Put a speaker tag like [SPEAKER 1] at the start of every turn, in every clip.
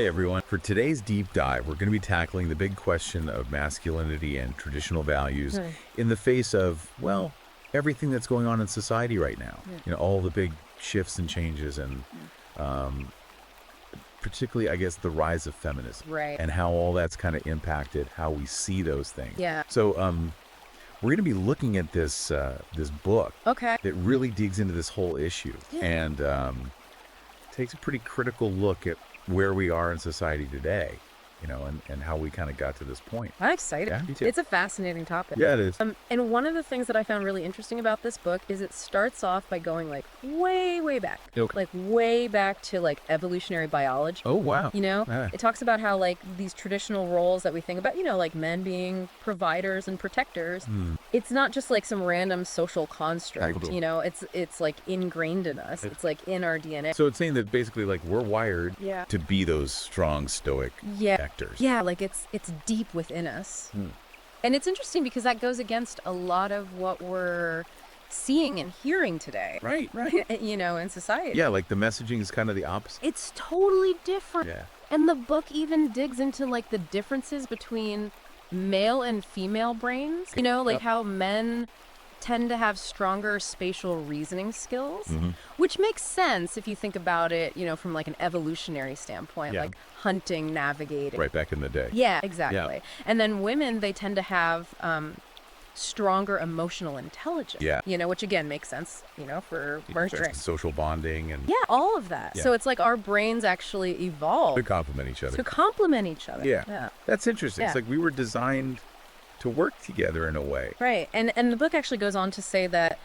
[SPEAKER 1] Hey everyone, for today's deep dive, we're going to be tackling the big question of masculinity and traditional values in the face of, well, everything that's going on in society right now. You know, all the big shifts and changes and particularly, I guess, the rise of feminism.
[SPEAKER 2] Right.
[SPEAKER 1] And how all that's kind of impacted how we see those things.
[SPEAKER 2] Yeah.
[SPEAKER 1] So we're going to be looking at this this book
[SPEAKER 2] Okay.
[SPEAKER 1] that really digs into this whole issue and takes a pretty critical look at where we are in society today, you know, and how we kind of got to this point.
[SPEAKER 2] I'm excited.
[SPEAKER 1] Yeah, me too.
[SPEAKER 2] It's a fascinating topic.
[SPEAKER 1] Yeah, it is.
[SPEAKER 2] And one of the things that I found really interesting about this book is it starts off by going like way, way back.
[SPEAKER 1] Okay.
[SPEAKER 2] Like way back to like evolutionary biology.
[SPEAKER 1] Oh, wow.
[SPEAKER 2] You know,
[SPEAKER 1] Yeah.
[SPEAKER 2] it talks about how like these traditional roles that we think about, you know, like men being providers and protectors. It's not just like some random social construct,
[SPEAKER 1] Totally.
[SPEAKER 2] you know, it's like ingrained in us. It's like in our DNA.
[SPEAKER 1] So it's saying that basically, like, we're wired
[SPEAKER 2] Yeah.
[SPEAKER 1] to be those strong, stoic actors.
[SPEAKER 2] Yeah, like it's deep within us. And it's interesting because that goes against a lot of what we're seeing and hearing today.
[SPEAKER 1] Right.
[SPEAKER 2] You know, in society.
[SPEAKER 1] Yeah, like the messaging is kind of the opposite.
[SPEAKER 2] It's totally different.
[SPEAKER 1] Yeah.
[SPEAKER 2] And the book even digs into like the differences between male and female brains. You know, like how men tend to have stronger spatial reasoning skills, which makes sense if you think about it, you know, from like an evolutionary standpoint,
[SPEAKER 1] Yeah.
[SPEAKER 2] like hunting, navigating.
[SPEAKER 1] Right back in the day.
[SPEAKER 2] Yeah, exactly. And then women, they tend to have stronger emotional intelligence.
[SPEAKER 1] Yeah.
[SPEAKER 2] You know, which again makes sense, you know, for nurturing.
[SPEAKER 1] Social bonding and
[SPEAKER 2] Yeah, all of that.
[SPEAKER 1] Yeah.
[SPEAKER 2] So it's like our brains actually
[SPEAKER 1] to
[SPEAKER 2] evolved
[SPEAKER 1] complement each other.
[SPEAKER 2] to complement each other.
[SPEAKER 1] Yeah. That's interesting. It's
[SPEAKER 2] Yeah.
[SPEAKER 1] like we were designed to work together in a way.
[SPEAKER 2] Right. And the book actually goes on to say that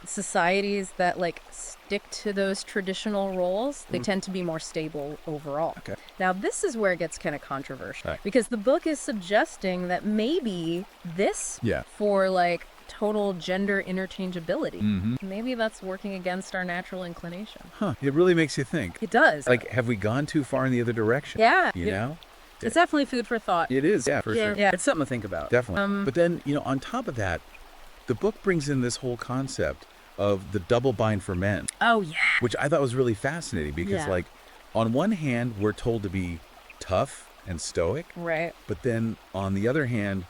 [SPEAKER 2] societies that like stick to those traditional roles, they tend to be more stable overall.
[SPEAKER 1] Okay.
[SPEAKER 2] Now this is where it gets kind of controversial
[SPEAKER 1] Right.
[SPEAKER 2] because the book is suggesting that maybe this
[SPEAKER 1] Yeah.
[SPEAKER 2] for like total gender interchangeability,
[SPEAKER 1] Mm-hmm.
[SPEAKER 2] maybe that's working against our natural inclination.
[SPEAKER 1] Huh. It really makes you think.
[SPEAKER 2] It does.
[SPEAKER 1] Like, have we gone too far in the other direction?
[SPEAKER 2] Yeah.
[SPEAKER 1] You know?
[SPEAKER 2] It's definitely food for thought.
[SPEAKER 1] It is, yeah, for sure.
[SPEAKER 2] Yeah.
[SPEAKER 3] It's something to think about.
[SPEAKER 1] Definitely. But then, you know, on top of that, the book brings in this whole concept of the double bind for men,
[SPEAKER 2] Oh yeah.
[SPEAKER 1] which I thought was really fascinating because,
[SPEAKER 2] Yeah.
[SPEAKER 1] like, on one hand, we're told to be tough and stoic,
[SPEAKER 2] Right.
[SPEAKER 1] but then on the other hand,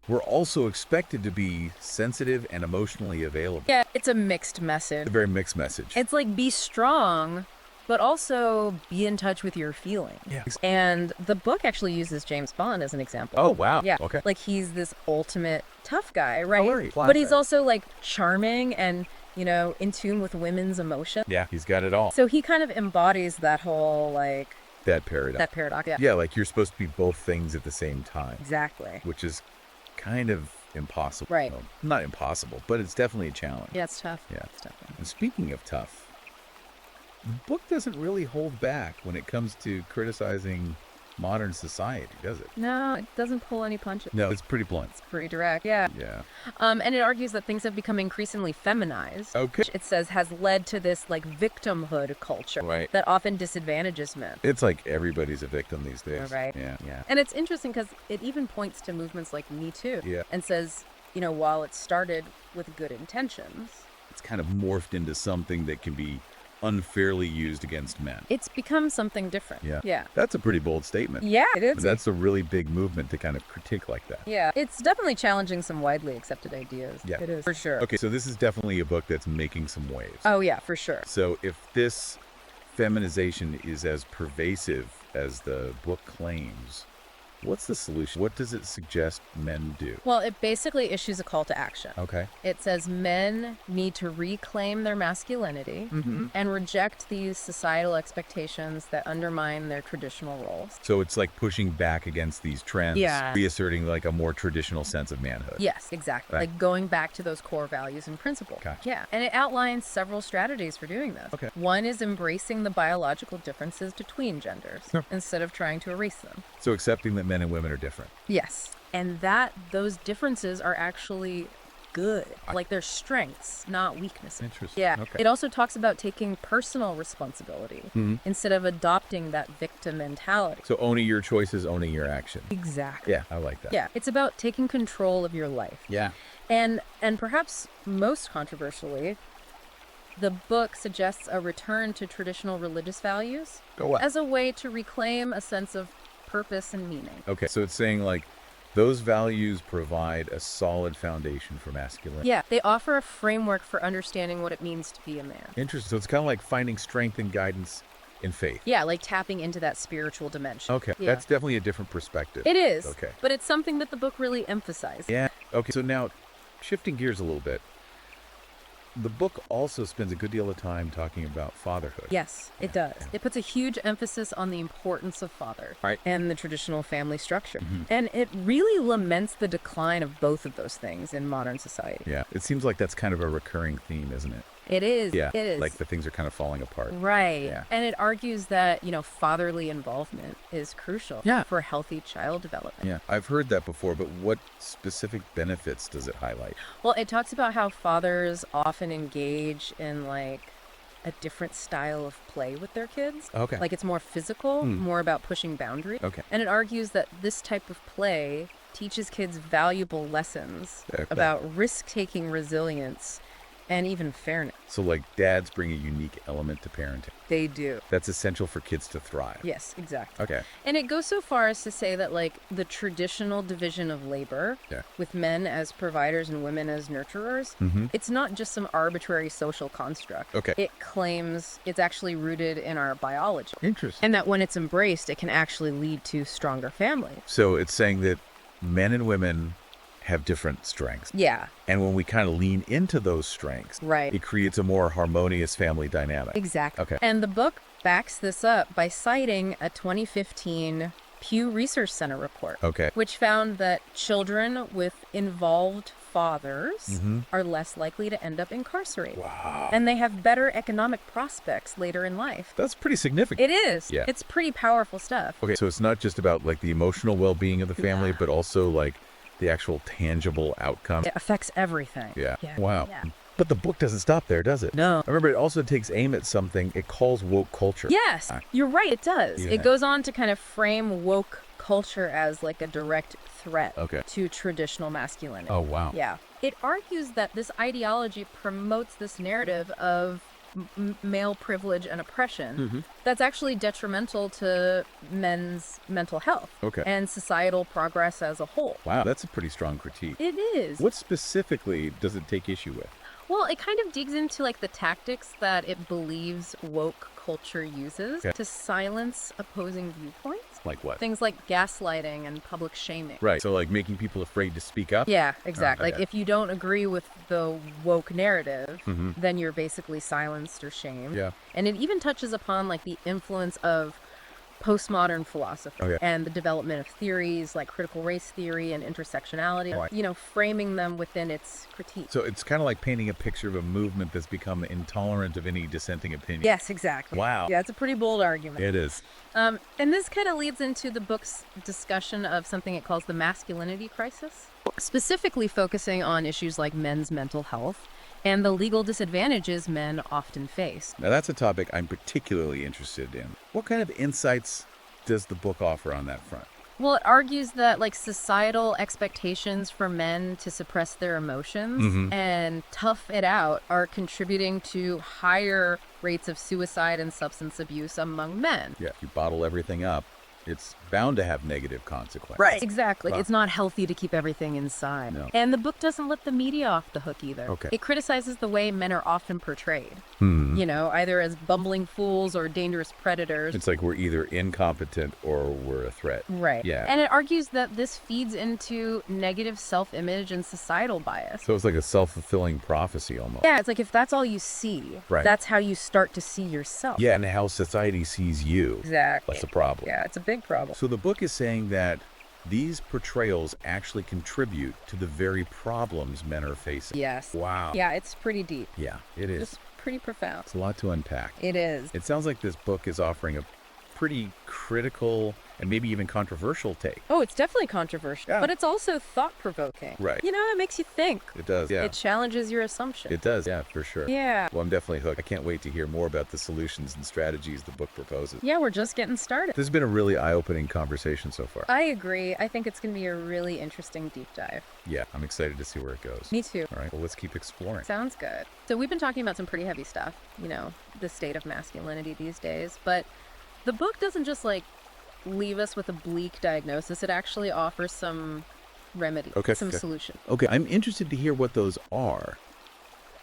[SPEAKER 1] we're also expected to be sensitive and emotionally available.
[SPEAKER 2] Yeah, it's a mixed message.
[SPEAKER 1] A very mixed message.
[SPEAKER 2] It's like be strong, but also be in touch with your feelings.
[SPEAKER 1] Yeah.
[SPEAKER 2] And the book actually uses James Bond as an example.
[SPEAKER 1] Oh, wow.
[SPEAKER 2] Yeah.
[SPEAKER 1] Okay.
[SPEAKER 2] Like he's this ultimate tough guy, right?
[SPEAKER 1] right.
[SPEAKER 2] But he's also like charming and, you know, in tune with women's emotion.
[SPEAKER 1] Yeah, he's got it all.
[SPEAKER 2] So he kind of embodies that whole like
[SPEAKER 1] That paradox.
[SPEAKER 2] that paradox. Yeah.
[SPEAKER 1] Yeah, like you're supposed to be both things at the same time,
[SPEAKER 2] Exactly.
[SPEAKER 1] which is kind of impossible.
[SPEAKER 2] Right.
[SPEAKER 1] Well, not impossible, but it's definitely a challenge.
[SPEAKER 2] Yeah, it's tough.
[SPEAKER 1] Yeah.
[SPEAKER 2] It's tough.
[SPEAKER 1] And speaking of tough, the book doesn't really hold back when it comes to criticizing modern society, does it?
[SPEAKER 2] No, it doesn't pull any punches.
[SPEAKER 1] No, it's pretty blunt.
[SPEAKER 2] It's pretty direct. Yeah.
[SPEAKER 1] Yeah.
[SPEAKER 2] And it argues that things have become increasingly feminized.
[SPEAKER 1] Okay.
[SPEAKER 2] Which it says has led to this like victimhood culture
[SPEAKER 1] Right.
[SPEAKER 2] that often disadvantages men.
[SPEAKER 1] It's like everybody's a victim these days.
[SPEAKER 2] Right.
[SPEAKER 1] Yeah.
[SPEAKER 2] And it's interesting because it even points to movements like Me Too.
[SPEAKER 1] Yeah.
[SPEAKER 2] And says, you know, while it started with good intentions,
[SPEAKER 1] It's kind of morphed into something that can be unfairly used against men.
[SPEAKER 2] it's become something different.
[SPEAKER 1] Yeah.
[SPEAKER 2] Yeah.
[SPEAKER 1] That's a pretty bold statement.
[SPEAKER 2] Yeah, it is.
[SPEAKER 1] But that's a really big movement to kind of critique like that.
[SPEAKER 2] Yeah. It's definitely challenging some widely accepted ideas.
[SPEAKER 1] Yeah.
[SPEAKER 2] It is. For sure.
[SPEAKER 1] Okay, so this is definitely a book that's making some waves.
[SPEAKER 2] Oh, yeah, for sure.
[SPEAKER 1] So if this feminization is as pervasive as the book claims, what's the solution? What does it suggest men do?
[SPEAKER 2] Well, it basically issues a call to action.
[SPEAKER 1] Okay.
[SPEAKER 2] It says men need to reclaim their masculinity and reject these societal expectations that undermine their traditional roles.
[SPEAKER 1] So it's like pushing back against these trends,
[SPEAKER 2] Yeah.
[SPEAKER 1] reasserting like a more traditional sense of manhood.
[SPEAKER 2] Yes, exactly.
[SPEAKER 1] Right.
[SPEAKER 2] Like going back to those core values and principles.
[SPEAKER 1] Gotcha.
[SPEAKER 2] Yeah. And it outlines several strategies for doing this.
[SPEAKER 1] Okay.
[SPEAKER 2] One is embracing the biological differences between genders instead of trying to erase them.
[SPEAKER 1] So accepting that men and women are different.
[SPEAKER 2] Yes. And that those differences are actually good. Like they're strengths, not weaknesses.
[SPEAKER 1] Interesting.
[SPEAKER 2] Yeah.
[SPEAKER 1] Okay.
[SPEAKER 2] It also talks about taking personal responsibility instead of adopting that victim mentality.
[SPEAKER 1] So owning your choices, owning your action.
[SPEAKER 2] Exactly.
[SPEAKER 1] Yeah, I like that.
[SPEAKER 2] Yeah. It's about taking control of your life.
[SPEAKER 1] Yeah.
[SPEAKER 2] And perhaps most controversially, The book suggests a return to traditional religious values
[SPEAKER 1] Oh, wow.
[SPEAKER 2] as a way to reclaim a sense of purpose and meaning.
[SPEAKER 1] Okay, so it's saying like those values provide a solid foundation for masculinity.
[SPEAKER 2] Yeah, they offer a framework for understanding what it means to be a man.
[SPEAKER 1] Interesting. So it's kind of like finding strength and guidance in faith.
[SPEAKER 2] Yeah, like tapping into that spiritual dimension.
[SPEAKER 1] Okay,
[SPEAKER 2] Yeah.
[SPEAKER 1] that's definitely a different perspective.
[SPEAKER 2] It is.
[SPEAKER 1] Okay.
[SPEAKER 2] But it's something that the book really emphasizes.
[SPEAKER 1] Yeah. Okay, so now shifting gears a little bit, the book also spends a good deal of time talking about fatherhood.
[SPEAKER 2] Yes, it does. It puts a huge emphasis on the importance of father
[SPEAKER 1] Right.
[SPEAKER 2] and the traditional family structure. And it really laments the decline of both of those things in modern society.
[SPEAKER 1] Yeah, it seems like that's kind of a recurring theme, isn't it?
[SPEAKER 2] It is.
[SPEAKER 1] Yeah,
[SPEAKER 2] It is.
[SPEAKER 1] like the things are kind of falling apart.
[SPEAKER 2] Right.
[SPEAKER 1] Yeah.
[SPEAKER 2] And it argues that, fatherly involvement is crucial
[SPEAKER 1] Yeah.
[SPEAKER 2] for healthy child development.
[SPEAKER 1] Yeah, I've heard that before, but what specific benefits does it highlight?
[SPEAKER 2] Well, it talks about how fathers often engage in a different style of play with their kids.
[SPEAKER 1] Okay.
[SPEAKER 2] Like it's more physical, more about pushing boundaries.
[SPEAKER 1] Okay.
[SPEAKER 2] And it argues that this type of play teaches kids valuable lessons
[SPEAKER 1] Okay.
[SPEAKER 2] about risk-taking resilience and even fairness.
[SPEAKER 1] So like dads bring a unique element to parenting.
[SPEAKER 2] They do.
[SPEAKER 1] That's essential for kids to thrive.
[SPEAKER 2] Yes, exactly.
[SPEAKER 1] Okay.
[SPEAKER 2] And it goes so far as to say that the traditional division of labor
[SPEAKER 1] Yeah.
[SPEAKER 2] with men as providers and women as nurturers, it's not just some arbitrary social construct.
[SPEAKER 1] Okay.
[SPEAKER 2] It claims it's actually rooted in our biology.
[SPEAKER 1] Interesting.
[SPEAKER 2] And that when it's embraced, it can actually lead to stronger families.
[SPEAKER 1] So it's saying that men and women have different strengths.
[SPEAKER 2] Yeah,
[SPEAKER 1] And when we kind of lean into those strengths,
[SPEAKER 2] right.
[SPEAKER 1] it creates a more harmonious family dynamic.
[SPEAKER 2] Exactly.
[SPEAKER 1] Okay.
[SPEAKER 2] And the book backs this up by citing a 2015 Pew Research Center report,
[SPEAKER 1] Okay.
[SPEAKER 2] which found that children with involved fathers are less likely to end up incarcerated.
[SPEAKER 1] Wow.
[SPEAKER 2] And they have better economic prospects later in life.
[SPEAKER 1] That's pretty significant.
[SPEAKER 2] It is.
[SPEAKER 1] Yeah.
[SPEAKER 2] It's pretty powerful stuff.
[SPEAKER 1] Okay, so it's not just about like the emotional well-being of the family, but also like the actual tangible outcome.
[SPEAKER 2] It affects everything.
[SPEAKER 1] Yeah.
[SPEAKER 2] Yeah.
[SPEAKER 1] Wow.
[SPEAKER 2] Yeah.
[SPEAKER 1] But the book doesn't stop there, does it?
[SPEAKER 2] No.
[SPEAKER 1] I remember it also takes aim at something it calls woke culture.
[SPEAKER 2] Yes, you're right, it does.
[SPEAKER 1] Yeah.
[SPEAKER 2] It goes on to kind of frame woke culture as a direct threat
[SPEAKER 1] Okay.
[SPEAKER 2] to traditional masculinity.
[SPEAKER 1] Oh, wow.
[SPEAKER 2] Yeah. It argues that this ideology promotes this narrative of male privilege and oppression that's actually detrimental to men's mental health
[SPEAKER 1] Okay.
[SPEAKER 2] and societal progress as a whole.
[SPEAKER 1] Wow, that's a pretty strong critique.
[SPEAKER 2] It is.
[SPEAKER 1] What specifically does it take issue with?
[SPEAKER 2] Well, it kind of digs into the tactics that it believes woke culture uses
[SPEAKER 1] Okay.
[SPEAKER 2] to silence opposing viewpoints.
[SPEAKER 1] Like what?
[SPEAKER 2] Things like gaslighting and public shaming.
[SPEAKER 1] Right. So like making people afraid to speak up?
[SPEAKER 2] Yeah, exactly.
[SPEAKER 1] okay.
[SPEAKER 2] If you don't agree with the woke narrative, then you're basically silenced or shamed.
[SPEAKER 1] Yeah.
[SPEAKER 2] And it even touches upon the influence of postmodern philosophy
[SPEAKER 1] Okay.
[SPEAKER 2] and the development of theories like critical race theory and intersectionality,
[SPEAKER 1] Right.
[SPEAKER 2] framing them within its critique.
[SPEAKER 1] So it's kind of like painting a picture of a movement that's become intolerant of any dissenting opinion.
[SPEAKER 2] Yes, exactly.
[SPEAKER 1] Wow.
[SPEAKER 2] Yeah, it's a pretty bold argument.
[SPEAKER 1] It is.
[SPEAKER 2] And this kind of leads into the book's discussion of something it calls the masculinity crisis, specifically focusing on issues like men's mental health and the legal disadvantages men often face.
[SPEAKER 1] Now that's a topic I'm particularly interested in. What kind of insights does the book offer on that front?
[SPEAKER 2] Well, it argues that societal expectations for men to suppress their emotions and tough it out are contributing to higher rates of suicide and substance abuse among men.
[SPEAKER 1] Yeah, if you bottle everything up, it's bound to have negative consequences.
[SPEAKER 2] Right. Exactly.
[SPEAKER 1] Wow.
[SPEAKER 2] It's not healthy to keep everything inside.
[SPEAKER 1] No.
[SPEAKER 2] And the book doesn't let the media off the hook either.
[SPEAKER 1] Okay.
[SPEAKER 2] It criticizes the way men are often portrayed,
[SPEAKER 1] Hmm.
[SPEAKER 2] either as bumbling fools or dangerous predators.
[SPEAKER 1] It's like we're either incompetent or we're a threat.
[SPEAKER 2] Right.
[SPEAKER 1] Yeah.
[SPEAKER 2] And it argues that this feeds into negative self-image and societal bias.
[SPEAKER 1] So it's like a self-fulfilling prophecy almost.
[SPEAKER 2] Yeah, it's like if that's all you see,
[SPEAKER 1] Right.
[SPEAKER 2] that's how you start to see yourself.
[SPEAKER 1] Yeah, and how society sees you.
[SPEAKER 2] Exactly.
[SPEAKER 1] That's a problem.
[SPEAKER 2] Yeah, it's a big problem.
[SPEAKER 1] So the book is saying that these portrayals actually contribute to the very problems men are facing.
[SPEAKER 2] Yes.
[SPEAKER 1] Wow.
[SPEAKER 2] Yeah, it's pretty deep.
[SPEAKER 1] Yeah, it is.
[SPEAKER 2] It's pretty profound.
[SPEAKER 1] It's a lot to unpack.
[SPEAKER 2] It is.
[SPEAKER 1] It sounds like this book is offering a pretty critical and maybe even controversial take.
[SPEAKER 2] Oh, it's definitely controversial,
[SPEAKER 1] Yeah.
[SPEAKER 2] but it's also thought-provoking.
[SPEAKER 1] Right.
[SPEAKER 2] You know, it makes you think.
[SPEAKER 1] It does, yeah.
[SPEAKER 2] It challenges your assumption.
[SPEAKER 1] It does, yeah, for sure.
[SPEAKER 2] Yeah.
[SPEAKER 1] Well, I'm definitely hooked. I can't wait to hear more about the solutions and strategies the book proposes.
[SPEAKER 2] Yeah, we're just getting started.
[SPEAKER 1] This has been a really eye-opening conversation so far.
[SPEAKER 2] I agree. I think it's going to be a really interesting deep dive.
[SPEAKER 1] Yeah, I'm excited to see where it goes.
[SPEAKER 2] Me too.
[SPEAKER 1] All right, well, let's keep exploring.
[SPEAKER 2] Sounds good. So we've been talking about some pretty heavy stuff, you know, the state of masculinity these days, but the book doesn't just leave us with a bleak diagnosis. It actually offers some remedy, some solution.
[SPEAKER 1] Okay, I'm interested to hear what those are,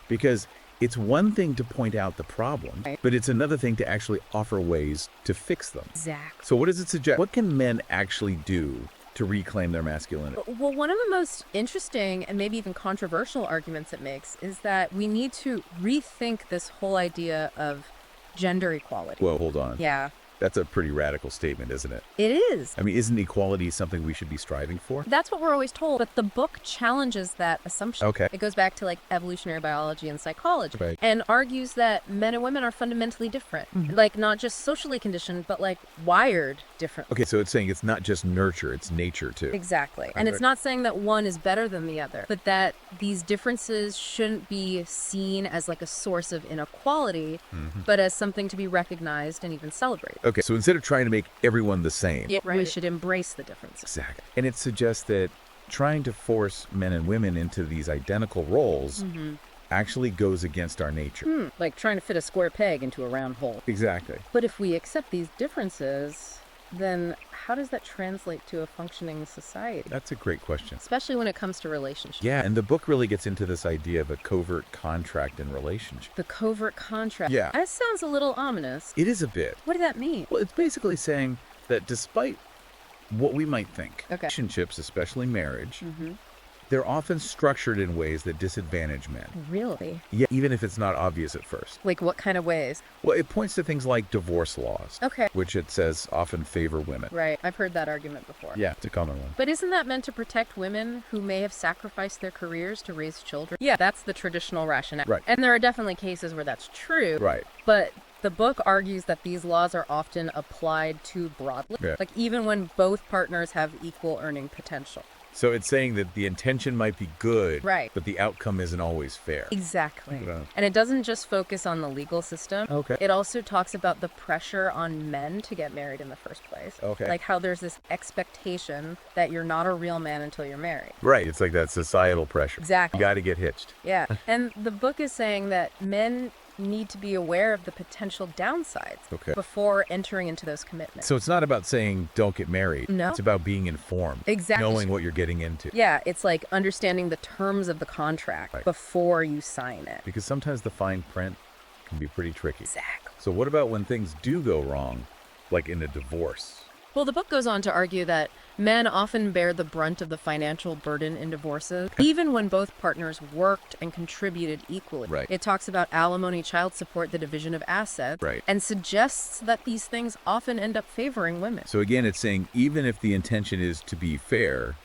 [SPEAKER 1] because it's one thing to point out the problem,
[SPEAKER 2] Right.
[SPEAKER 1] but it's another thing to actually offer ways to fix them.
[SPEAKER 2] Exactly.
[SPEAKER 1] So what does it suggest? What can men actually do to reclaim their masculinity?
[SPEAKER 2] Well, one of the most interesting and maybe even controversial arguments it makes is that we need to rethink this whole idea of gender equality.
[SPEAKER 1] Well, hold on.
[SPEAKER 2] Yeah,
[SPEAKER 1] That's a pretty radical statement, isn't it?
[SPEAKER 2] it is.
[SPEAKER 1] I mean, isn't equality something we should be striving for?
[SPEAKER 2] That's what we're always told, but the book challenges that assumption.
[SPEAKER 1] Okay.
[SPEAKER 2] It goes back to evolutionary biology and psychology,
[SPEAKER 1] Right.
[SPEAKER 2] and argues that men and women are fundamentally different, not just socially conditioned, but wired different.
[SPEAKER 1] Okay, so it's saying it's not just nurture, it's nature too.
[SPEAKER 2] Exactly. And it's not saying that one is better than the other, but that these differences shouldn't be seen as a source of inequality, but as something to be recognized and even celebrated.
[SPEAKER 1] Okay, so instead of trying to make everyone the same,
[SPEAKER 2] We should embrace the differences.
[SPEAKER 1] exactly. And it suggests that trying to force men and women into these identical roles actually goes against our nature.
[SPEAKER 2] Like trying to fit a square peg into a round hole.
[SPEAKER 1] Exactly.
[SPEAKER 2] But if we accept these differences, then how does that translate to a functioning society?
[SPEAKER 1] That's a great question.
[SPEAKER 2] Especially when it comes to relationships.
[SPEAKER 1] Yeah, and the book really gets into this idea of a covert contract in relationship.
[SPEAKER 2] The covert contract.
[SPEAKER 1] Yeah.
[SPEAKER 2] That sounds a little ominous.
[SPEAKER 1] It is a bit.
[SPEAKER 2] What does that mean?
[SPEAKER 1] Well, it's basically saying that despite what we might think,
[SPEAKER 2] Okay.
[SPEAKER 1] relationships, especially marriage, they're often structured in ways that disadvantage men.
[SPEAKER 2] Really?
[SPEAKER 1] Yeah, even if it's not obvious at first.
[SPEAKER 2] What kind of ways?
[SPEAKER 1] Well, it points to things like divorce laws,
[SPEAKER 2] Okay.
[SPEAKER 1] which it says often favor women.
[SPEAKER 2] Right. I've heard that argument before.
[SPEAKER 1] Yeah, it's a common one.
[SPEAKER 2] But isn't that meant to protect women who may have sacrificed their careers to raise children? Yeah, that's the traditional rationale.
[SPEAKER 1] Right.
[SPEAKER 2] And there are definitely cases where that's true.
[SPEAKER 1] Right.
[SPEAKER 2] But the book argues that these laws are often applied too broadly.
[SPEAKER 1] Yeah.
[SPEAKER 2] Even when both partners have equal earning potential.
[SPEAKER 1] So it's saying that the intention might be good,
[SPEAKER 2] Right.
[SPEAKER 1] but the outcome isn't always fair.
[SPEAKER 2] Exactly.
[SPEAKER 1] Yeah.
[SPEAKER 2] And it doesn't just focus on the legal system.
[SPEAKER 1] Okay.
[SPEAKER 2] It also talks about the pressure on men to get married in the first place.
[SPEAKER 1] Okay.
[SPEAKER 2] Like how there's this expectation that you're not a real man until you're married.
[SPEAKER 1] Right. It's like that societal pressure.
[SPEAKER 2] Exactly.
[SPEAKER 1] You got to get hitched.
[SPEAKER 2] Yeah. And the book is saying that men need to be aware of the potential downsides
[SPEAKER 1] Okay.
[SPEAKER 2] before entering into those commitments.
[SPEAKER 1] So it's not about saying don't get married.
[SPEAKER 2] No.
[SPEAKER 1] It's about being informed.
[SPEAKER 2] Exactly.
[SPEAKER 1] Knowing what you're getting into.
[SPEAKER 2] Yeah, it's like understanding the terms of the contract
[SPEAKER 1] Right.
[SPEAKER 2] before you sign it.
[SPEAKER 1] Because sometimes the fine print can be pretty tricky.
[SPEAKER 2] Exactly.
[SPEAKER 1] So what about when things do go wrong, like in a divorce?
[SPEAKER 2] Well, the book goes on to argue that men often bear the brunt of the financial burden in divorces, even when both partners worked and contributed equally.
[SPEAKER 1] Right.
[SPEAKER 2] It talks about alimony, child support, the division of assets,
[SPEAKER 1] Right.
[SPEAKER 2] and suggests that these things often end up favoring women.
[SPEAKER 1] So again, it's saying even if the intention is to be fair,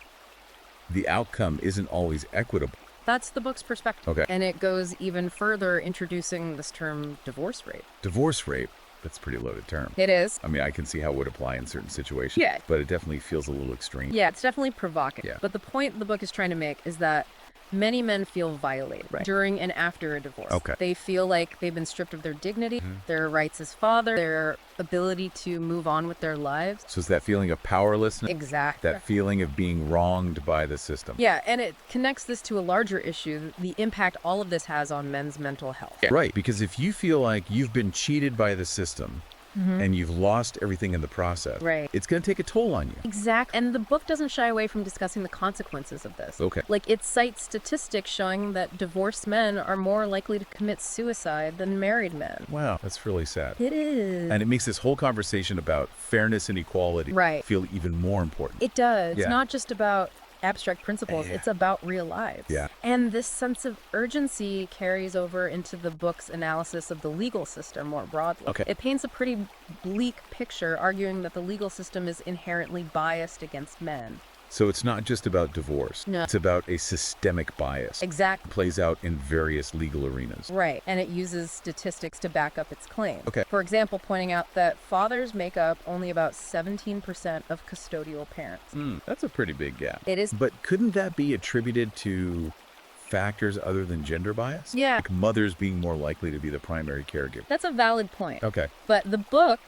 [SPEAKER 1] the outcome isn't always equitable.
[SPEAKER 2] That's the book's perspective.
[SPEAKER 1] Okay.
[SPEAKER 2] And it goes even further, introducing this term divorce rape.
[SPEAKER 1] Divorce rape, that's a pretty loaded term.
[SPEAKER 2] It is.
[SPEAKER 1] I mean, I can see how it would apply in certain situations.
[SPEAKER 2] Yeah.
[SPEAKER 1] But it definitely feels a little extreme.
[SPEAKER 2] Yeah, it's definitely provocative.
[SPEAKER 1] Yeah.
[SPEAKER 2] But the point the book is trying to make is that many men feel violated
[SPEAKER 1] Right.
[SPEAKER 2] during and after a divorce.
[SPEAKER 1] Okay.
[SPEAKER 2] They feel like they've been stripped of their dignity, their rights as father, their ability to move on with their lives.
[SPEAKER 1] So it's that feeling of powerlessness,
[SPEAKER 2] Exactly.
[SPEAKER 1] that feeling of being wronged by the system.
[SPEAKER 2] Yeah, and it connects this to a larger issue, the impact all of this has on men's mental health.
[SPEAKER 1] Right, because if you feel like you've been cheated by the system and you've lost everything in the process,
[SPEAKER 2] Right.
[SPEAKER 1] it's going to take a toll on you.
[SPEAKER 2] Exactly. And the book doesn't shy away from discussing the consequences of this.
[SPEAKER 1] Okay.
[SPEAKER 2] It cites statistics showing that divorced men are more likely to commit suicide than married men.
[SPEAKER 1] Wow, that's really sad.
[SPEAKER 2] It is.
[SPEAKER 1] And it makes this whole conversation about fairness and equality
[SPEAKER 2] Right.
[SPEAKER 1] feel even more important.
[SPEAKER 2] It does.
[SPEAKER 1] Yeah.
[SPEAKER 2] It's not just about abstract principles,
[SPEAKER 1] Yeah.
[SPEAKER 2] it's about real lives.
[SPEAKER 1] Yeah.
[SPEAKER 2] And this sense of urgency carries over into the book's analysis of the legal system more broadly.
[SPEAKER 1] Okay.
[SPEAKER 2] It paints a pretty bleak picture, arguing that the legal system is inherently biased against men.
[SPEAKER 1] So it's not just about divorce.
[SPEAKER 2] No.
[SPEAKER 1] It's about a systemic bias.
[SPEAKER 2] Exactly.
[SPEAKER 1] It plays out in various legal arenas.
[SPEAKER 2] Right, and it uses statistics to back up its claim.
[SPEAKER 1] Okay.
[SPEAKER 2] For example, pointing out that fathers make up only about 17% of custodial parents.
[SPEAKER 1] That's a pretty big gap.
[SPEAKER 2] It is.
[SPEAKER 1] But couldn't that be attributed to factors other than gender bias?
[SPEAKER 2] Yeah.
[SPEAKER 1] Like mothers being more likely to be the primary caregiver.
[SPEAKER 2] That's a valid point.
[SPEAKER 1] Okay.
[SPEAKER 2] But the book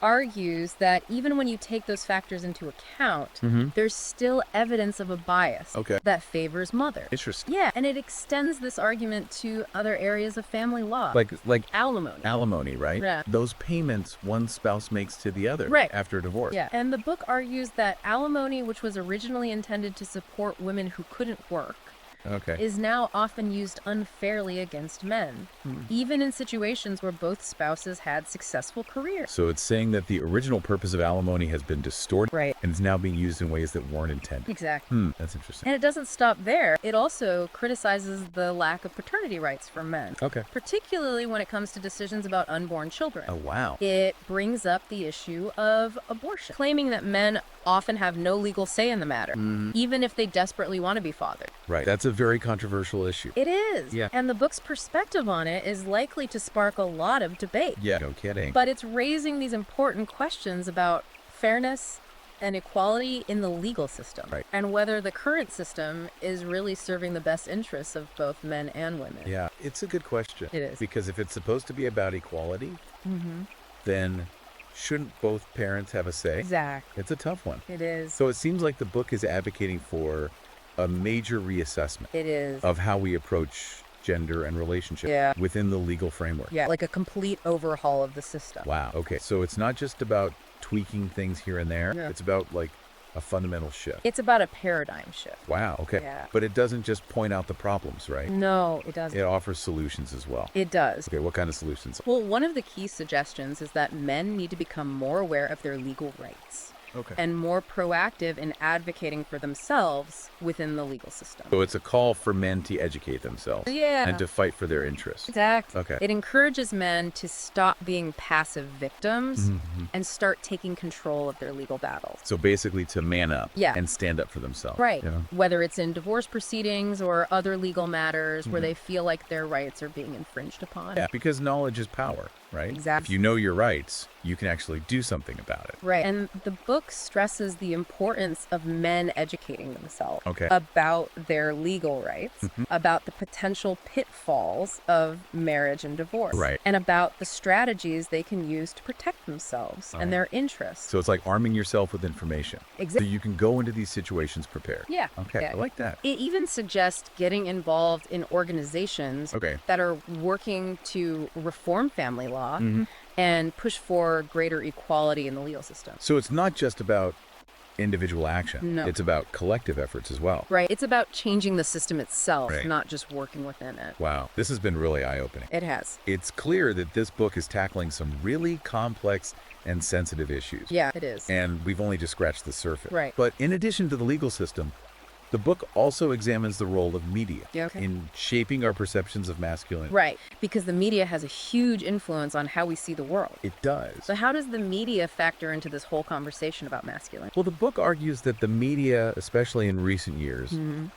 [SPEAKER 2] argues that even when you take those factors into account, there's still evidence of a bias that favors mother.
[SPEAKER 1] Interesting.
[SPEAKER 2] Yeah, and it extends this argument to other areas of family law.
[SPEAKER 1] Like
[SPEAKER 2] alimony.
[SPEAKER 1] alimony, right?
[SPEAKER 2] Yeah.
[SPEAKER 1] Those payments one spouse makes to the other after a divorce.
[SPEAKER 2] Yeah, and the book argues that alimony, which was originally intended to support women who couldn't work, is now often used unfairly against men, even in situations where both spouses had successful careers.
[SPEAKER 1] So it's saying that the original purpose of alimony has been distorted and is now being used in ways that weren't intended.
[SPEAKER 2] Exactly.
[SPEAKER 1] That's interesting.
[SPEAKER 2] And it doesn't stop there. It also criticizes the lack of paternity rights for men, particularly when it comes to decisions about unborn children.
[SPEAKER 1] Oh, wow.
[SPEAKER 2] It brings up the issue of abortion, claiming that men often have no legal say in the matter, even if they desperately want to be fathered.
[SPEAKER 1] Right. That's a very controversial issue.
[SPEAKER 2] It is.
[SPEAKER 1] Yeah.
[SPEAKER 2] And the book's perspective on it is likely to spark a lot of debate.
[SPEAKER 1] Yeah, no kidding.
[SPEAKER 2] But it's raising these important questions about fairness and equality in the legal system, and whether the current system is really serving the best interests of both men and women.
[SPEAKER 1] Yeah, it's a good question.
[SPEAKER 2] It is.
[SPEAKER 1] Because if it's supposed to be about equality, then shouldn't both parents have a say?
[SPEAKER 2] Exactly.
[SPEAKER 1] It's a tough one.
[SPEAKER 2] It is.
[SPEAKER 1] So it seems like the book is advocating for a major reassessment
[SPEAKER 2] It is.
[SPEAKER 1] of how we approach gender and relationship within the legal framework.
[SPEAKER 2] Yeah, like a complete overhaul of the system.
[SPEAKER 1] Wow. Okay. So it's not just about tweaking things here and there.
[SPEAKER 2] Yeah.
[SPEAKER 1] It's about like a fundamental shift.
[SPEAKER 2] It's about a paradigm shift.
[SPEAKER 1] Wow. Okay.
[SPEAKER 2] Yeah.
[SPEAKER 1] But it doesn't just point out the problems, right?
[SPEAKER 2] No, it doesn't.
[SPEAKER 1] It offers solutions as well.
[SPEAKER 2] It does.
[SPEAKER 1] Okay. What kind of solutions?
[SPEAKER 2] Well, one of the key suggestions is that men need to become more aware of their legal rights. And more proactive in advocating for themselves within the legal system.
[SPEAKER 1] So it's a call for men to educate themselves and to fight for their interests.
[SPEAKER 2] Exactly.
[SPEAKER 1] Okay.
[SPEAKER 2] It encourages men to stop being passive victims and start taking control of their legal battles.
[SPEAKER 1] So basically to man up and stand up for themselves.
[SPEAKER 2] Right.
[SPEAKER 1] You know?
[SPEAKER 2] Whether it's in divorce proceedings or other legal matters where they feel like their rights are being infringed upon.
[SPEAKER 1] Yeah, because knowledge is power, right?
[SPEAKER 2] Exactly.
[SPEAKER 1] If you know your rights, you can actually do something about it.
[SPEAKER 2] Right. And the book stresses the importance of men educating themselves
[SPEAKER 1] Okay.
[SPEAKER 2] about their legal rights, about the potential pitfalls of marriage and divorce,
[SPEAKER 1] Right.
[SPEAKER 2] and about the strategies they can use to protect themselves and their interests.
[SPEAKER 1] So it's like arming yourself with information.
[SPEAKER 2] Exactly.
[SPEAKER 1] So you can go into these situations prepared.
[SPEAKER 2] Yeah.
[SPEAKER 1] Okay,
[SPEAKER 2] Yeah.
[SPEAKER 1] I like that.
[SPEAKER 2] It even suggests getting involved in organizations that are working to reform family law and push for greater equality in the legal system.
[SPEAKER 1] So it's not just about individual action.
[SPEAKER 2] No.
[SPEAKER 1] It's about collective efforts as well.
[SPEAKER 2] Right. It's about changing the system itself,
[SPEAKER 1] Right.
[SPEAKER 2] not just working within it.
[SPEAKER 1] Wow, this has been really eye-opening.
[SPEAKER 2] It has.
[SPEAKER 1] It's clear that this book is tackling some really complex and sensitive issues.
[SPEAKER 2] Yeah, it is.
[SPEAKER 1] And we've only just scratched the surface.
[SPEAKER 2] Right.
[SPEAKER 1] But in addition to the legal system, the book also examines the role of media in shaping our perceptions of masculinity.
[SPEAKER 2] Right. Because the media has a huge influence on how we see the world.
[SPEAKER 1] It does.
[SPEAKER 2] So how does the media factor into this whole conversation about masculinity?
[SPEAKER 1] Well, the book argues that the media, especially in recent years,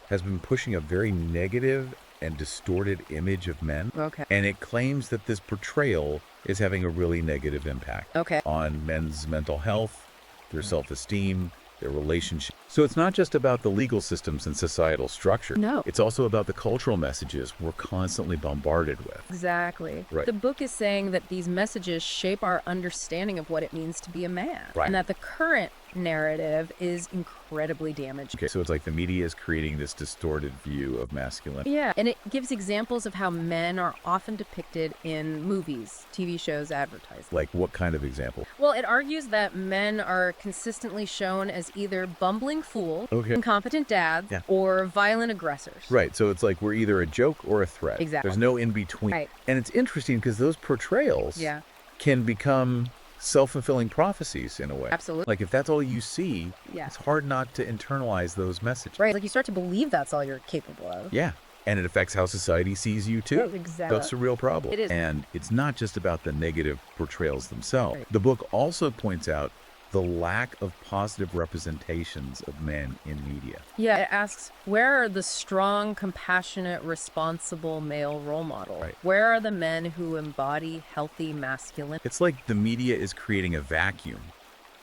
[SPEAKER 1] has been pushing a very negative and distorted image of men.
[SPEAKER 2] Okay.
[SPEAKER 1] And it claims that this portrayal is having a really negative impact on men's mental health, their self-esteem, their relationship. So it's not just about the legal systems and societal structure.
[SPEAKER 2] No.
[SPEAKER 1] It's also about the cultural messages we're constantly bombarded with.
[SPEAKER 2] Exactly.
[SPEAKER 1] Right.
[SPEAKER 2] The book is saying that these messages shape our understanding of what it means to be a man.
[SPEAKER 1] Right.
[SPEAKER 2] And that the current narrative is incredibly damaged.
[SPEAKER 1] Okay, so it's like the media is creating this distorted view of masculinity.
[SPEAKER 2] Yeah, and it gives examples of how men are often depicted in movies, TV shows, advertising.
[SPEAKER 1] Like what kind of example?
[SPEAKER 2] Well, it argues that men are consistently shown as either bumbling fools, incompetent dads, or violent aggressors.
[SPEAKER 1] Right, so it's like we're either a joke or a threat.
[SPEAKER 2] Exactly.
[SPEAKER 1] There's no in between.
[SPEAKER 2] Right.
[SPEAKER 1] And it's interesting because those portrayals can become self-fulfilling prophecies in a way.
[SPEAKER 2] Absolutely.
[SPEAKER 1] Like if that's all you see, it's hard not to internalize those messages.
[SPEAKER 2] Right, like you start to believe that's all you're capable of.
[SPEAKER 1] Yeah. And it affects how society sees you too.
[SPEAKER 2] Exactly.
[SPEAKER 1] That's a real problem.
[SPEAKER 2] It is.
[SPEAKER 1] And it's not just about the negative portrayals themselves.
[SPEAKER 2] Right.
[SPEAKER 1] The book also points out the lack of positive representations of men in media.
[SPEAKER 2] Yeah, it asks, where are the strong, compassionate, responsible male role models?
[SPEAKER 1] Right.
[SPEAKER 2] Where are the men who embody healthy masculinity?
[SPEAKER 1] It's like the media is creating a vacuum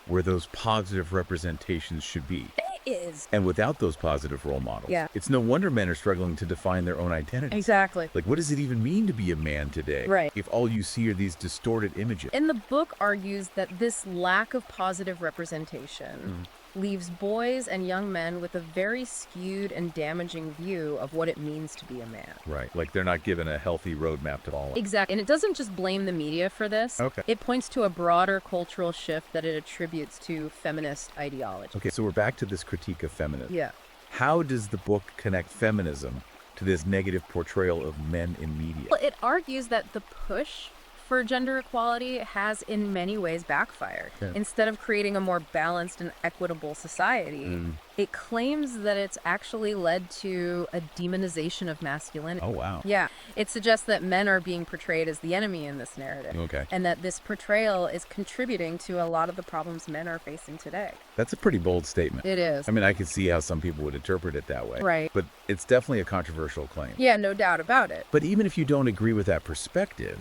[SPEAKER 1] where those positive representations should be.
[SPEAKER 2] It is.
[SPEAKER 1] And without those positive role models,
[SPEAKER 2] Yeah.
[SPEAKER 1] it's no wonder men are struggling to define their own identity.
[SPEAKER 2] Exactly.
[SPEAKER 1] Like, what does it even mean to be a man today?
[SPEAKER 2] Right.
[SPEAKER 1] If all you see are these distorted images.
[SPEAKER 2] And the book argues that this lack of positive representation leaves boys and young men with a very skewed and damaging view of what it means to be a man.
[SPEAKER 1] Right. Like they're not given a healthy roadmap to follow.
[SPEAKER 2] Exactly. And it doesn't just blame the media for this.
[SPEAKER 1] Okay.
[SPEAKER 2] It points to a broader cultural shift that it attributes to feminist ideology.
[SPEAKER 1] Okay, so we're back to this critique of feminism.
[SPEAKER 2] Yeah.
[SPEAKER 1] How does the book connect feminism to this negative portrayal of men in media?
[SPEAKER 2] Well, it argues that the push for gender equality has in many ways backfired.
[SPEAKER 1] Yeah.
[SPEAKER 2] Instead of creating a more balanced and equitable society, it claims that it's actually led to a demonization of masculinity.
[SPEAKER 1] Oh, wow.
[SPEAKER 2] Yeah. It suggests that men are being portrayed as the enemy in this narrative.
[SPEAKER 1] Okay.
[SPEAKER 2] And that this portrayal is contributing to a lot of the problems men are facing today.
[SPEAKER 1] That's a pretty bold statement.
[SPEAKER 2] It is.
[SPEAKER 1] I mean, I can see how some people would interpret it that way.
[SPEAKER 2] Right.
[SPEAKER 1] But it's definitely a controversial claim.
[SPEAKER 2] Yeah, no doubt about it.
[SPEAKER 1] But even if you don't agree with that perspective,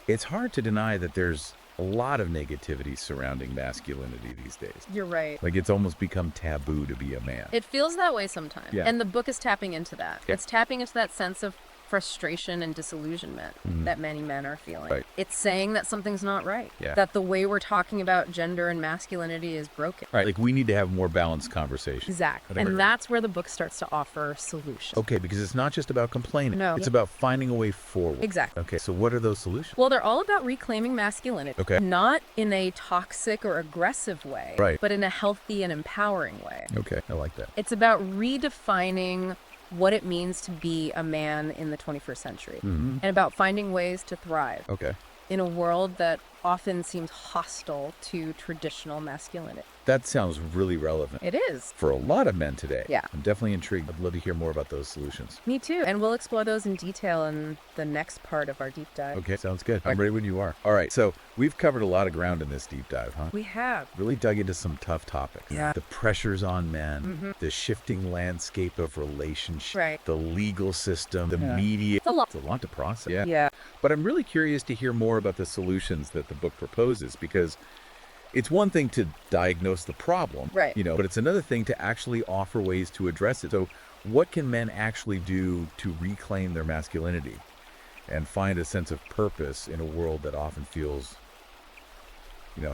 [SPEAKER 1] it's hard to deny that there's a lot of negativity surrounding masculinity these days.
[SPEAKER 2] You're right.
[SPEAKER 1] Like it's almost become taboo to be a man.
[SPEAKER 2] It feels that way sometimes.
[SPEAKER 1] Yeah.
[SPEAKER 2] And the book is tapping into that.
[SPEAKER 1] Yeah.
[SPEAKER 2] It's tapping into that sense of frustration and disillusionment that many men are feeling.
[SPEAKER 1] Right.
[SPEAKER 2] It's saying that something's not right.
[SPEAKER 1] Yeah.
[SPEAKER 2] That the way we're talking about gender and masculinity is broken.
[SPEAKER 1] Right. Like we need to have more balanced conversations.
[SPEAKER 2] Exactly. And that's where the book starts to offer solutions.
[SPEAKER 1] Okay, because it's not just about complaining.
[SPEAKER 2] No.
[SPEAKER 1] It's about finding a way forward.
[SPEAKER 2] Exactly.
[SPEAKER 1] Okay, so what are those solutions?
[SPEAKER 2] Well, they're all about reclaiming masculinity.
[SPEAKER 1] Okay.
[SPEAKER 2] Not in a toxic or aggressive way,
[SPEAKER 1] Right.
[SPEAKER 2] but in a healthy and empowering way.
[SPEAKER 1] Okay, I like that.
[SPEAKER 2] It's about redefining what it means to be a man in the 21st century and about finding ways to thrive
[SPEAKER 1] Okay.
[SPEAKER 2] in a world that often seems hostile to traditional masculinity.
[SPEAKER 1] That sounds really relevant
[SPEAKER 2] It is.
[SPEAKER 1] for a lot of men today.
[SPEAKER 2] Yeah.
[SPEAKER 1] I'm definitely intrigued. I'd love to hear more about those solutions.
[SPEAKER 2] Me too. And we'll explore those in detail in the next part of our deep dive.
[SPEAKER 1] Okay, sounds good. I'm ready when you are. All right, so we've covered a lot of ground in this deep dive, huh?
[SPEAKER 2] We have.
[SPEAKER 1] Really dug into some tough topics.
[SPEAKER 2] Yeah.
[SPEAKER 1] The pressures on men, the shifting landscape of relationships,
[SPEAKER 2] Right.
[SPEAKER 1] the legal system, the media.
[SPEAKER 2] It's a lot.
[SPEAKER 1] It's a lot to process.
[SPEAKER 2] Yeah.
[SPEAKER 1] But I'm really curious to hear more about the solutions that the book proposes because it's one thing to diagnose the problem,
[SPEAKER 2] Right.
[SPEAKER 1] but it's another thing to actually offer ways to address it. So what can men actually do to reclaim their masculinity and find a sense of purpose in a world that often feels,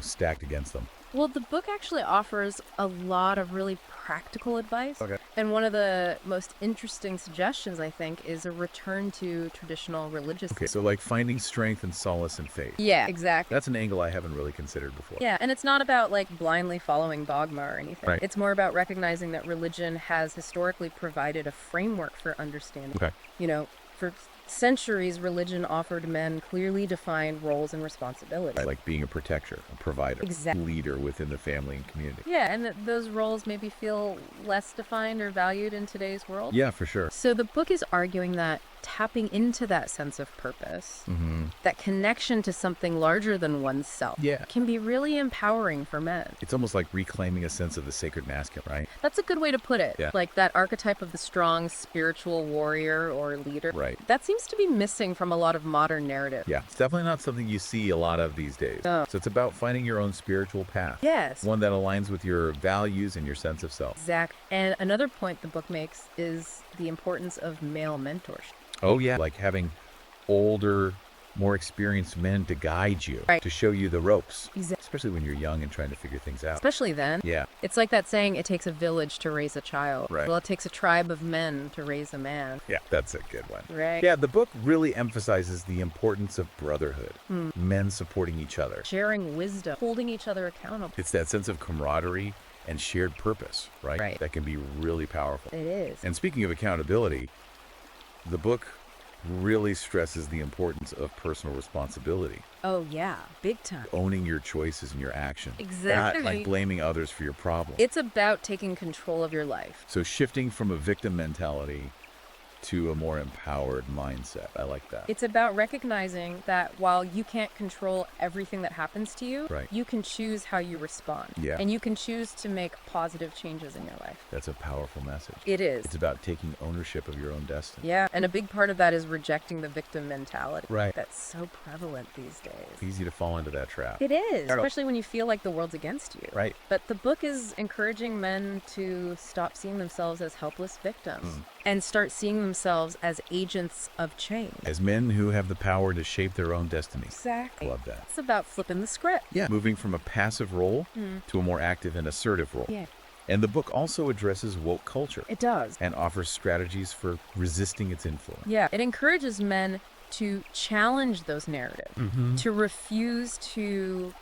[SPEAKER 1] stacked against them?
[SPEAKER 2] Well, the book actually offers a lot of really practical advice.
[SPEAKER 1] Okay.
[SPEAKER 2] And one of the most interesting suggestions, I think, is a return to traditional religious.
[SPEAKER 1] Okay, so like finding strength and solace in faith.
[SPEAKER 2] Yeah, exactly.
[SPEAKER 1] That's an angle I haven't really considered before.
[SPEAKER 2] Yeah, and it's not about like blindly following dogma or anything.
[SPEAKER 1] Right.
[SPEAKER 2] It's more about recognizing that religion has historically provided a framework for understanding.
[SPEAKER 1] Okay.
[SPEAKER 2] For centuries, religion offered men clearly defined roles and responsibilities.
[SPEAKER 1] Like being a protector, a provider,
[SPEAKER 2] Exactly.
[SPEAKER 1] leader within the family and community.
[SPEAKER 2] Yeah, and that those roles maybe feel less defined or valued in today's world.
[SPEAKER 1] Yeah, for sure.
[SPEAKER 2] So the book is arguing that tapping into that sense of purpose, that connection to something larger than oneself,
[SPEAKER 1] Yeah.
[SPEAKER 2] can be really empowering for men.
[SPEAKER 1] It's almost like reclaiming a sense of the sacred masculine, right?
[SPEAKER 2] That's a good way to put it.
[SPEAKER 1] Yeah.
[SPEAKER 2] Like that archetype of the strong spiritual warrior or leader.
[SPEAKER 1] Right.
[SPEAKER 2] That seems to be missing from a lot of modern narrative.
[SPEAKER 1] Yeah, it's definitely not something you see a lot of these days.
[SPEAKER 2] No.
[SPEAKER 1] So it's about finding your own spiritual path.
[SPEAKER 2] Yes.
[SPEAKER 1] One that aligns with your values and your sense of self.
[SPEAKER 2] Exactly. And another point the book makes is the importance of male mentorship.
[SPEAKER 1] Oh, yeah. Like having older, more experienced men to guide you,
[SPEAKER 2] Right.
[SPEAKER 1] to show you the ropes,
[SPEAKER 2] Exactly.
[SPEAKER 1] especially when you're young and trying to figure things out.
[SPEAKER 2] Especially then.
[SPEAKER 1] Yeah,
[SPEAKER 2] It's like that saying, it takes a village to raise a child.
[SPEAKER 1] Right.
[SPEAKER 2] Well, it takes a tribe of men to raise a man.
[SPEAKER 1] yeah, that's a good one.
[SPEAKER 2] Right.
[SPEAKER 1] Yeah, the book really emphasizes the importance of brotherhood, men supporting each other.
[SPEAKER 2] Sharing wisdom, holding each other accountable.
[SPEAKER 1] It's that sense of camaraderie and shared purpose, right?
[SPEAKER 2] Right.
[SPEAKER 1] That can be really powerful.
[SPEAKER 2] It is.
[SPEAKER 1] And speaking of accountability, the book really stresses the importance of personal responsibility,
[SPEAKER 2] Oh, yeah. Big time.
[SPEAKER 1] owning your choices and your actions.
[SPEAKER 2] Exactly.
[SPEAKER 1] Not like blaming others for your problems.
[SPEAKER 2] It's about taking control of your life.
[SPEAKER 1] So shifting from a victim mentality to a more empowered mindset. I like that.
[SPEAKER 2] It's about recognizing that while you can't control everything that happens to you,
[SPEAKER 1] Right.
[SPEAKER 2] you can choose how you respond.
[SPEAKER 1] Yeah.
[SPEAKER 2] And you can choose to make positive changes in your life.
[SPEAKER 1] That's a powerful message.
[SPEAKER 2] It is.
[SPEAKER 1] It's about taking ownership of your own destiny.
[SPEAKER 2] Yeah, and a big part of that is rejecting the victim mentality.
[SPEAKER 1] Right.
[SPEAKER 2] That's so prevalent these days.
[SPEAKER 1] Easy to fall into that trap.
[SPEAKER 2] It is, especially when you feel like the world's against you.
[SPEAKER 1] Right.
[SPEAKER 2] But the book is encouraging men to stop seeing themselves as helpless victims and start seeing themselves as agents of change.
[SPEAKER 1] As men who have the power to shape their own destiny.
[SPEAKER 2] Exactly.
[SPEAKER 1] Love that.
[SPEAKER 2] It's about flipping the script.
[SPEAKER 1] Yeah. Moving from a passive role to a more active and assertive role.
[SPEAKER 2] Yeah,
[SPEAKER 1] And the book also addresses woke culture
[SPEAKER 2] it does.
[SPEAKER 1] and offers strategies for resisting its influence.
[SPEAKER 2] Yeah, it encourages men to challenge those narratives, to refuse to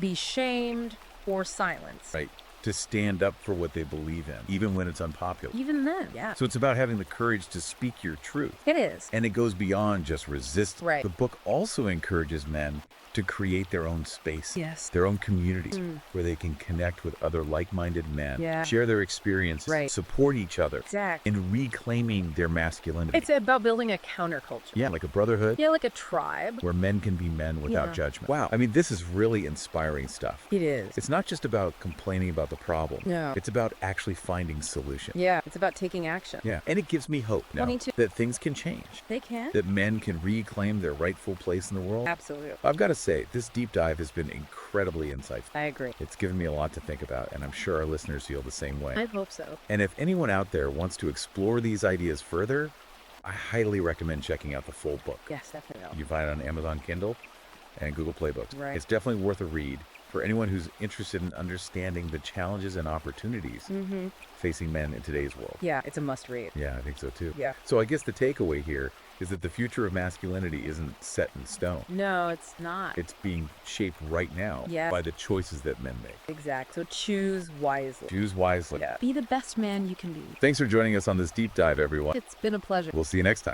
[SPEAKER 2] be shamed or silenced.
[SPEAKER 1] Right. To stand up for what they believe in, even when it's unpopular.
[SPEAKER 2] Even then, yeah.
[SPEAKER 1] So it's about having the courage to speak your truth.
[SPEAKER 2] It is.
[SPEAKER 1] And it goes beyond just resist.
[SPEAKER 2] Right.
[SPEAKER 1] The book also encourages men to create their own space,
[SPEAKER 2] Yes.
[SPEAKER 1] their own communities, where they can connect with other like-minded men,
[SPEAKER 2] Yeah.
[SPEAKER 1] share their experiences,
[SPEAKER 2] Right.
[SPEAKER 1] support each other,
[SPEAKER 2] Exactly.
[SPEAKER 1] and reclaiming their masculinity.
[SPEAKER 2] It's about building a counterculture.
[SPEAKER 1] Yeah, like a brotherhood
[SPEAKER 2] Yeah, like a tribe.
[SPEAKER 1] where men can be men without
[SPEAKER 2] Yeah.
[SPEAKER 1] judgment. Wow. I mean, this is really inspiring stuff.
[SPEAKER 2] It is.
[SPEAKER 1] It's not just about complaining about the problem.
[SPEAKER 2] No.
[SPEAKER 1] It's about actually finding solutions.
[SPEAKER 2] Yeah, it's about taking action.
[SPEAKER 1] Yeah. And it gives me hope now
[SPEAKER 2] Me too.
[SPEAKER 1] that things can change,
[SPEAKER 2] They can.
[SPEAKER 1] that men can reclaim their rightful place in the world.
[SPEAKER 2] Absolutely.
[SPEAKER 1] I've got to say, this deep dive has been incredibly insightful.
[SPEAKER 2] I agree.
[SPEAKER 1] It's given me a lot to think about, and I'm sure our listeners feel the same way.
[SPEAKER 2] I hope so.
[SPEAKER 1] And if anyone out there wants to explore these ideas further, I highly recommend checking out the full book.
[SPEAKER 2] Yes, definitely.
[SPEAKER 1] You can find it on Amazon Kindle and Google Play Books.
[SPEAKER 2] Right.
[SPEAKER 1] It's definitely worth a read for anyone who's interested in understanding the challenges and opportunities facing men in today's world.
[SPEAKER 2] Yeah, it's a must read.
[SPEAKER 1] Yeah, I think so too.
[SPEAKER 2] Yeah.
[SPEAKER 1] So I guess the takeaway here is that the future of masculinity isn't set in stone.
[SPEAKER 2] No, it's not.
[SPEAKER 1] It's being shaped right now
[SPEAKER 2] Yes.
[SPEAKER 1] by the choices that men make.
[SPEAKER 2] Exact. So choose wisely.
[SPEAKER 1] Choose wisely.
[SPEAKER 2] Yeah. Be the best man you can be.
[SPEAKER 1] Thanks for joining us on this deep dive, everyone.
[SPEAKER 2] It's been a pleasure.
[SPEAKER 1] We'll see you next time.